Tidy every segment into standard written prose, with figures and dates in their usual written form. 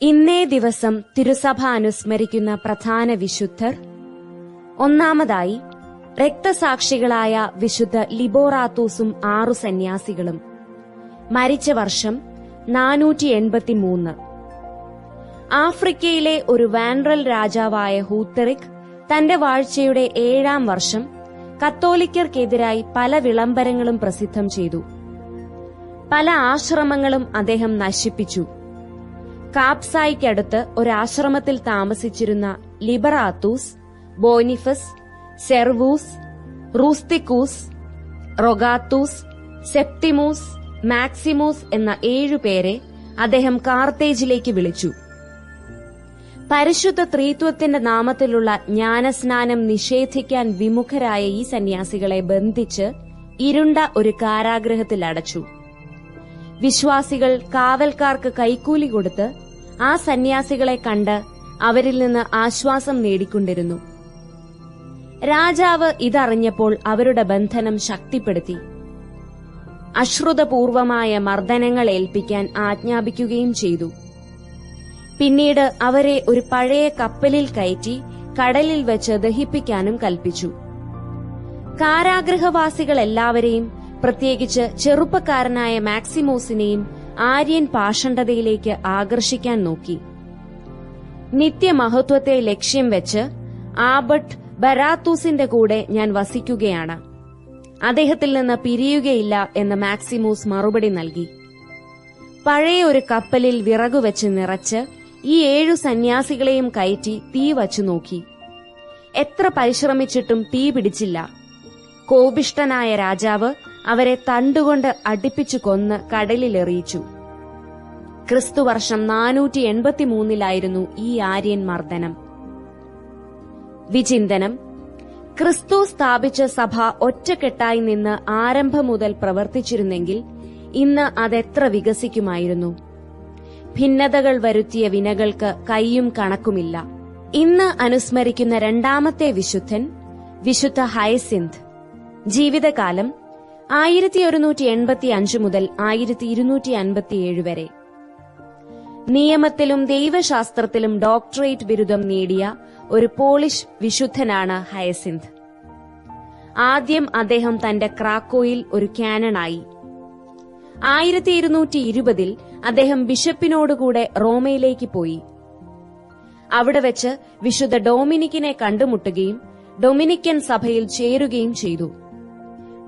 ഇന്നേ ദിവസം തിരുസഭ അനുസ്മരിക്കുന്ന പ്രധാന വിശുദ്ധർ: ഒന്നാമതായി രക്തസാക്ഷികളായ വിശുദ്ധ ലിബോറാത്തൂസും 6 സന്യാസികളും. മരിച്ച വർഷം 483. ആഫ്രിക്കയിലെ ഒരു വാൻറൽ രാജാവായ ഹൂത്തെറിക് തന്റെ വാഴ്ചയുടെ 7-ാം വർഷം കത്തോലിക്കർക്കെതിരായി പല വിളംബരങ്ങളും പ്രസിദ്ധം ചെയ്തു. പല ആശ്രമങ്ങളും അദ്ദേഹം നശിപ്പിച്ചു. കാപ്സായിക്കടുത്ത് ഒരാശ്രമത്തിൽ താമസിച്ചിരുന്ന ലിബറാത്തൂസ്, ബോനിഫസ്, സെർവൂസ്, റൂസ്തിക്കൂസ്, റൊഗാത്തൂസ്, സെപ്തിമൂസ്, മാക്സിമൂസ് എന്ന 7 പേരെ അദ്ദേഹം കാർത്തേജിലേക്ക് വിളിച്ചു. പരിശുദ്ധ ത്രിത്വത്തിന്റെ നാമത്തിലുള്ള ജ്ഞാനസ്നാനം നിഷേധിക്കാൻ വിമുഖരായ ഈ സന്യാസികളെ ബന്ധിച്ച് ഇരുണ്ട ഒരു കാരാഗ്രഹത്തിൽ അടച്ചു. വിശ്വാസികൾ കാവൽക്കാർക്ക് കൈക്കൂലി കൊടുത്ത് ആ സന്യാസികളെ കണ്ട് അവരിൽ നിന്ന് ആശ്വാസം നേടിക്കൊണ്ടിരുന്നു. രാജാവ് ഇതറിഞ്ഞപ്പോൾ അവരുടെ ബന്ധനം ശക്തിപ്പെടുത്തി. അശ്രുതപൂർവമായ മർദ്ദനങ്ങൾ ഏൽപ്പിക്കാൻ ആജ്ഞാപിക്കുകയും ചെയ്തു. പിന്നീട് അവരെ ഒരു പഴയ കപ്പലിൽ കയറ്റി കടലിൽ വെച്ച് ദഹിപ്പിക്കാനും കൽപ്പിച്ചു. കാരാഗ്രഹവാസികൾ എല്ലാവരെയും, പ്രത്യേകിച്ച് ചെറുപ്പക്കാരനായ മാക്സിമോസിനെയും ആര്യൻ പാഷണ്ഡതയിലേക്ക് ആകർഷിക്കാൻ നോക്കി. നിത്യമഹത്വത്തെ ലക്ഷ്യം വെച്ച് ആബട്ട് ബരാത്തൂസിന്റെ കൂടെ ഞാൻ വസിക്കുകയാണ്, അദ്ദേഹത്തിൽ നിന്ന് പിരിയുകയില്ല എന്ന് മാക്സിമോസ് മറുപടി നൽകി. പഴയ ഒരു കപ്പലിൽ വിറകുവെച്ച് നിറച്ച് ഈ 7 സന്യാസികളെയും കയറ്റി തീ വച്ചു നോക്കി. എത്ര പരിശ്രമിച്ചിട്ടും തീ പിടിച്ചില്ല. കോപിഷ്ഠനായ രാജാവ് അവരെ തണ്ടുകൊണ്ട് അടിപ്പിച്ചു കൊന്ന് കടലിലെറിയിച്ചു. ക്രിസ്തുവർഷം 483 ഈ ആര്യൻ മർദ്ദനം. വിചിന്തനം: ക്രിസ്തു സ്ഥാപിച്ച സഭ ഒറ്റക്കെട്ടായി നിന്ന് ആരംഭം മുതൽ പ്രവർത്തിച്ചിരുന്നെങ്കിൽ ഇന്ന് അതെത്ര വികസിക്കുമായിരുന്നു. ഭിന്നതകൾ വരുത്തിയ വിനകൾക്ക് കൈയും കണക്കുമില്ല. ഇന്ന് അനുസ്മരിക്കുന്ന രണ്ടാമത്തെ വിശുദ്ധൻ വിശുദ്ധ ഹയസിന്ത്. ജീവിതകാലം 1185 മുതൽ 1257 വരെ. നിയമത്തിലും ദൈവശാസ്ത്രത്തിലും ഡോക്ടറേറ്റ് ബിരുദം നേടിയ ഒരു പോളിഷ് വിശുദ്ധനാണ് ഹയസിന്ത്. ആദ്യം അദ്ദേഹം തന്റെ ക്രാക്കോയിൽ ഒരു ക്യാനണായി. 1220 അദ്ദേഹം ബിഷപ്പിനോടുകൂടെ റോമയിലേക്ക് പോയി. അവിടെ വെച്ച് വിശുദ്ധ ഡൊമിനിക്കിനെ കണ്ടുമുട്ടുകയും ഡൊമിനിക്കൻ സഭയിൽ ചേരുകയും ചെയ്തു.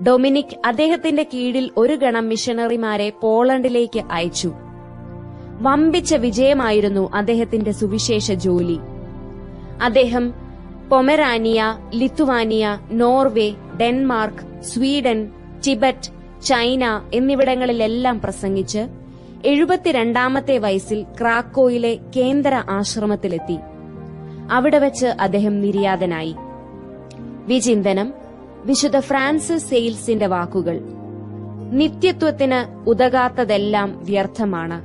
ഡൊമിനിക് അദ്ദേഹത്തിന്റെ കീഴിൽ ഒരു ഗണം മിഷണറിമാരെ പോളണ്ടിലേക്ക് അയച്ചു. വമ്പിച്ച വിജയമായിരുന്നു അദ്ദേഹത്തിന്റെ സുവിശേഷ ജോലി. അദ്ദേഹം Pomerania, Lithuania, Norway, Denmark, Sweden, Tibet, China എന്നിവിടങ്ങളിലെല്ലാം പ്രസംഗിച്ച് 72ാമത്തെ വയസ്സിൽ ക്രാക്കോയിലെ കേന്ദ്ര ആശ്രമത്തിലെത്തി. അവിടെ വെച്ച് അദ്ദേഹം നിര്യാതനായി. വിചിന്തനം: വിശുദ്ധ ഫ്രാൻസിസ് സെയിൽസിന്റെ വാക്കുകൾ: നിത്യത്വത്തിന് ഉതകാത്തതെല്ലാം വ്യർത്ഥമാണ്.